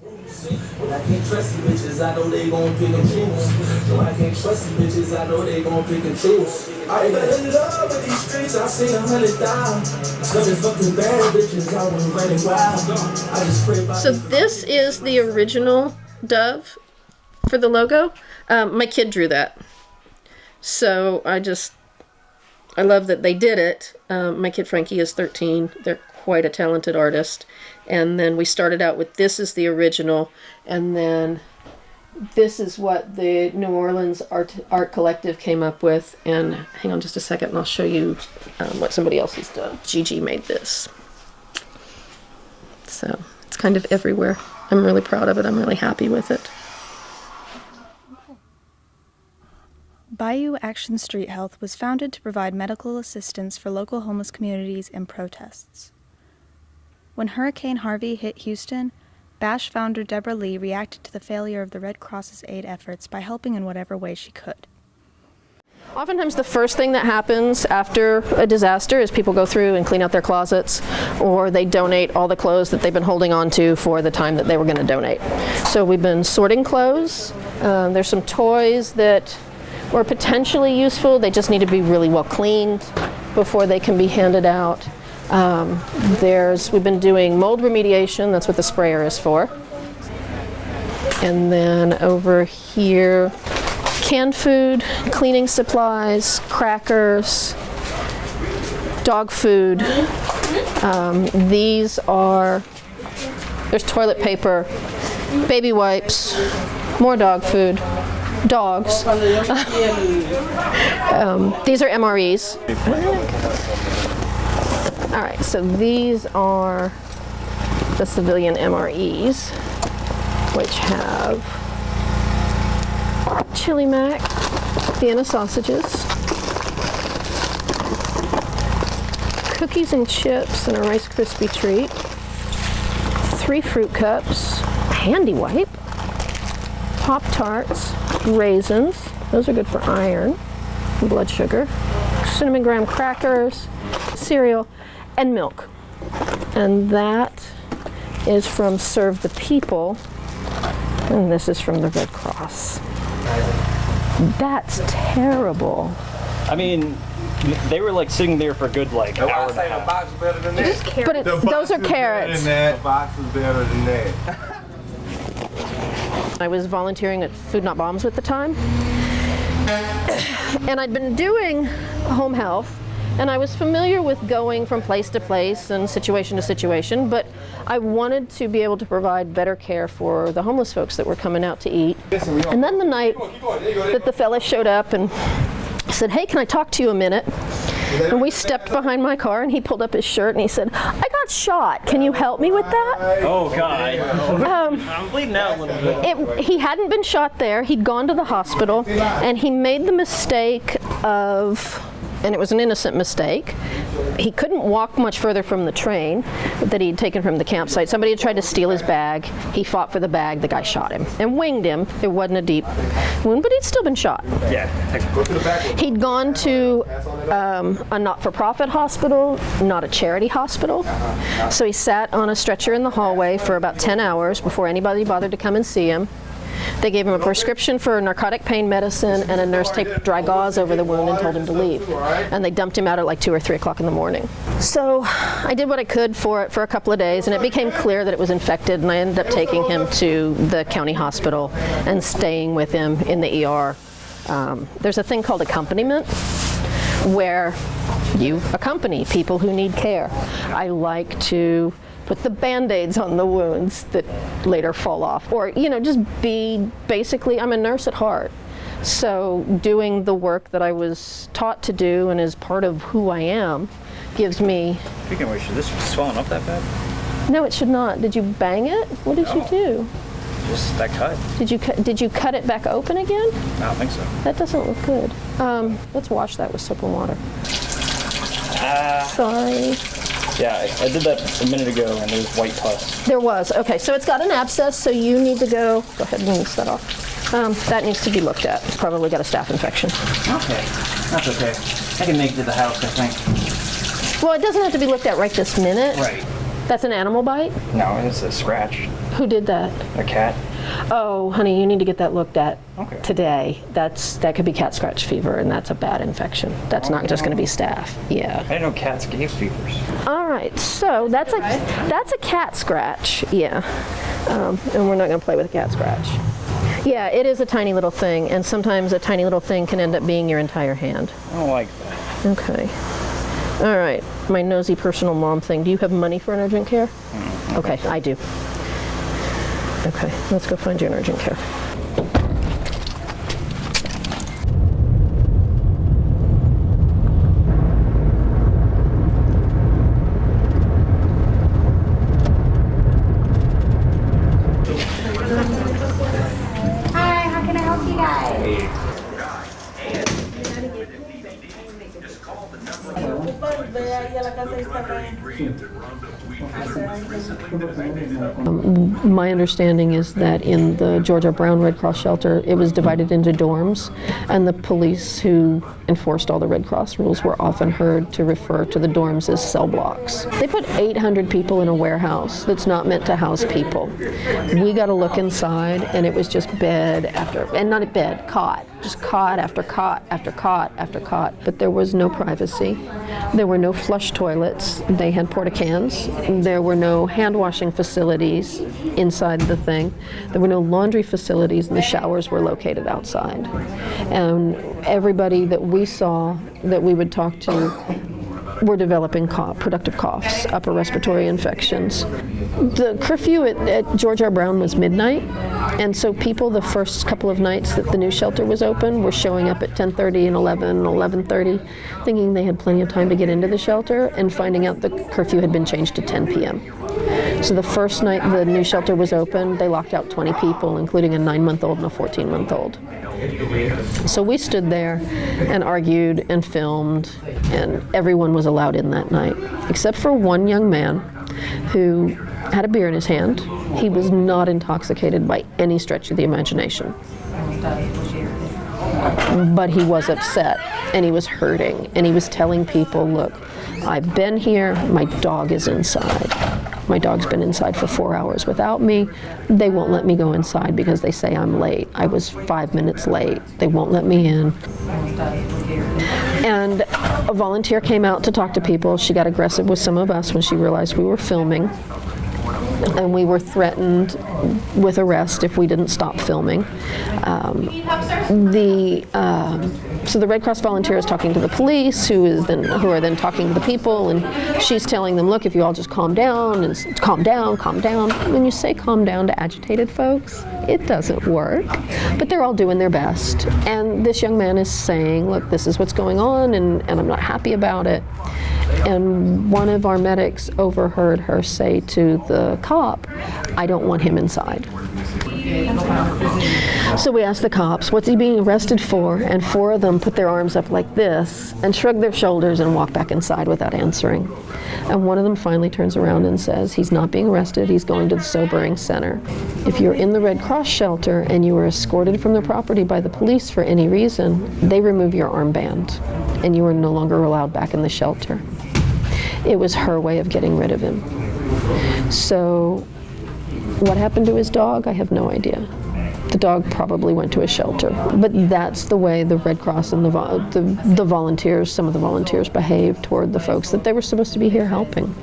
I can't trust these bitches, I know they gon' pick and choose. No, I can't trust these bitches, I know they gon' pick and choose. I fell in love with these streets, I seen 100,000. Nothing fucking bad bitches, I was running wild. I just pray about. So this is the original dove for the logo. My kid drew that. So I love that they did it. My kid Frankie is 13. They're quite a talented artist. And then we started out with this is the original, and then this is what the New Orleans Art Collective came up with. And hang on just a second and I'll show you what somebody else has done. Gigi made this. So it's kind of everywhere. I'm really proud of it. I'm really happy with it. Bayou Action Street Health was founded to provide medical assistance for local homeless communities in protests. When Hurricane Harvey hit Houston, BASH founder Deborah Lee reacted to the failure of the Red Cross's aid efforts by helping in whatever way she could. Oftentimes the first thing that happens after a disaster is people go through and clean out their closets, or they donate all the clothes that they've been holding on to for the time that they were going to donate. So we've been sorting clothes. There's some toys that were potentially useful. They just need to be really well cleaned before they can be handed out. We've been doing mold remediation. That's what the sprayer is for. And then over here, canned food, cleaning supplies, crackers, dog food. There's toilet paper, baby wipes, more dog food, dogs. These are MREs. All right, so these are the civilian MREs, which have chili mac, Vienna sausages, cookies and chips, and a Rice Krispie treat, 3 fruit cups, a handy wipe, Pop-Tarts, raisins, those are good for iron and blood sugar, cinnamon graham crackers, cereal, and milk. And that is from Serve the People, and this is from the Red Cross. That's terrible. I mean, they were like sitting there for a good hour and a half. The box is better than that. But those are carrots. The box is better than that. I was volunteering at Food Not Bombs at the time, and I'd been doing home health, and I was familiar with going from place to place and situation to situation, but I wanted to be able to provide better care for the homeless folks that were coming out to eat. And then the night that the fella showed up and said, "Hey, can I talk to you a minute?" And we stepped behind my car, and he pulled up his shirt and he said, "I got shot. Can you help me with that?" Oh, God. I'm bleeding out a little bit. He hadn't been shot there. He'd gone to the hospital, and he made the mistake of, and it was an innocent mistake, he couldn't walk much further from the train that he'd taken from the campsite. Somebody had tried to steal his bag. He fought for the bag. The guy shot him and winged him. It wasn't a deep wound, but he'd still been shot. Yeah. He'd gone to a not-for-profit hospital, not a charity hospital. So he sat on a stretcher in the hallway for about 10 hours before anybody bothered to come and see him. They gave him a prescription for narcotic pain medicine, and a nurse taped dry gauze over the wound and told him to leave. And they dumped him out at like 2 or 3 o'clock in the morning. So I did what I could for it for a couple of days, and it became clear that it was infected, and I ended up taking him to the county hospital and staying with him in the ER. There's a thing called accompaniment, where you accompany people who need care. I like to put the Band-Aids on the wounds that later fall off, or just basically, I'm a nurse at heart, so doing the work that I was taught to do and is part of who I am gives me. Speaking of which, should this swelling up that bad? No, it should not. Did you bang it? What did you do? Just that cut. Did you cut it back open again? I don't think so. That doesn't look good. Let's wash that with soap and water. Sorry. Yeah, I did that a minute ago, and there was white pus. There was. Okay, so it's got an abscess, so you need to go ahead and rinse that off. That needs to be looked at. Probably got a staph infection. Okay, that's okay. I can make it to the house, I think. Well, it doesn't have to be looked at right this minute. Right. That's an animal bite? No, it's a scratch. Who did that? A cat. Oh, honey, you need to get that looked at Okay. today. That could be cat scratch fever, and that's a bad infection. That's not just going to be staph. Yeah. I didn't know cats gave fevers. All right, so that's a cat scratch. Yeah, and we're not going to play with a cat scratch. Yeah, it is a tiny little thing, and sometimes a tiny little thing can end up being your entire hand. I don't like that. Okay. All right, my nosy personal mom thing. Do you have money for an urgent care? Okay, I do. Okay, let's go find you an urgent care. Hi, how can I help you guys? My understanding is that in the George R. Brown Red Cross shelter, it was divided into dorms, and the police who enforced all the Red Cross rules were often heard to refer to the dorms as cell blocks. They put 800 people in a warehouse that's not meant to house people. We got to look inside, and it was just bed after, and not a bed, cot. Just cot after cot after cot after cot, but there was no privacy. There were no flush toilets. They had porta cans. There were no hand washing facilities inside the thing. There were no laundry facilities, and the showers were located outside. And everybody that we saw that we would talk to were developing productive coughs, upper respiratory infections. The curfew at George R. Brown was midnight, and so people the first couple of nights that the new shelter was open were showing up at 10:30 and 11:30, thinking they had plenty of time to get into the shelter, and finding out the curfew had been changed to 10 p.m. So the first night the new shelter was open, they locked out 20 people, including a 9-month-old and a 14-month-old. So we stood there and argued and filmed, and everyone was allowed in that night, except for one young man who had a beer in his hand. He was not intoxicated by any stretch of the imagination. But he was upset, and he was hurting, and he was telling people, look, I've been here, my dog is inside. My dog's been inside for 4 hours without me. They won't let me go inside because they say I'm late. I was 5 minutes late. They won't let me in. And a volunteer came out to talk to people. She got aggressive with some of us when she realized we were filming. And we were threatened with arrest if we didn't stop filming. So the Red Cross volunteer is talking to the police, who are then talking to the people, and she's telling them, look, if you all just calm down, and calm down. When you say calm down to agitated folks, it doesn't work. But they're all doing their best. And this young man is saying, look, this is what's going on, and I'm not happy about it. And one of our medics overheard her say to the cop, I don't want him inside. So we asked the cops, what's he being arrested for? And 4 of them put their arms up like this and shrugged their shoulders and walked back inside without answering. And one of them finally turns around and says, he's not being arrested, he's going to the sobering center. If you're in the Red Cross shelter and you were escorted from the property by the police for any reason, they remove your armband and you are no longer allowed back in the shelter. It was her way of getting rid of him. So what happened to his dog? I have no idea. The dog probably went to a shelter. But that's the way the Red Cross and the volunteers, some of the volunteers behaved toward the folks that they were supposed to be here helping.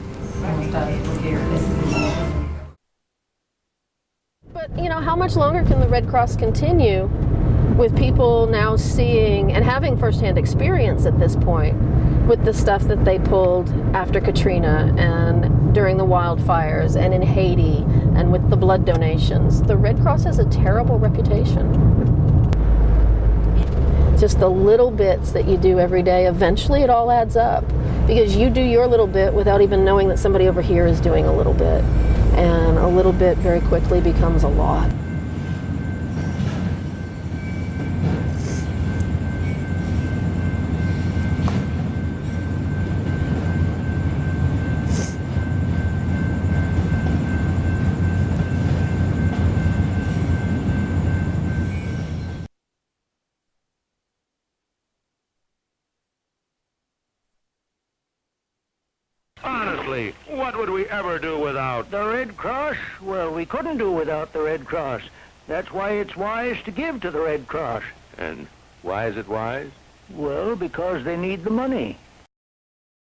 But, you know, how much longer can the Red Cross continue with people now seeing and having firsthand experience at this point with the stuff that they pulled after Katrina and during the wildfires and in Haiti and with the blood donations? The Red Cross has a terrible reputation. Just the little bits that you do every day, eventually it all adds up, because you do your little bit without even knowing that somebody over here is doing a little bit, and a little bit very quickly becomes a lot. Honestly, what would we ever do without? The Red Cross? Well, we couldn't do without the Red Cross. That's why it's wise to give to the Red Cross. And why is it wise? Well, because they need the money.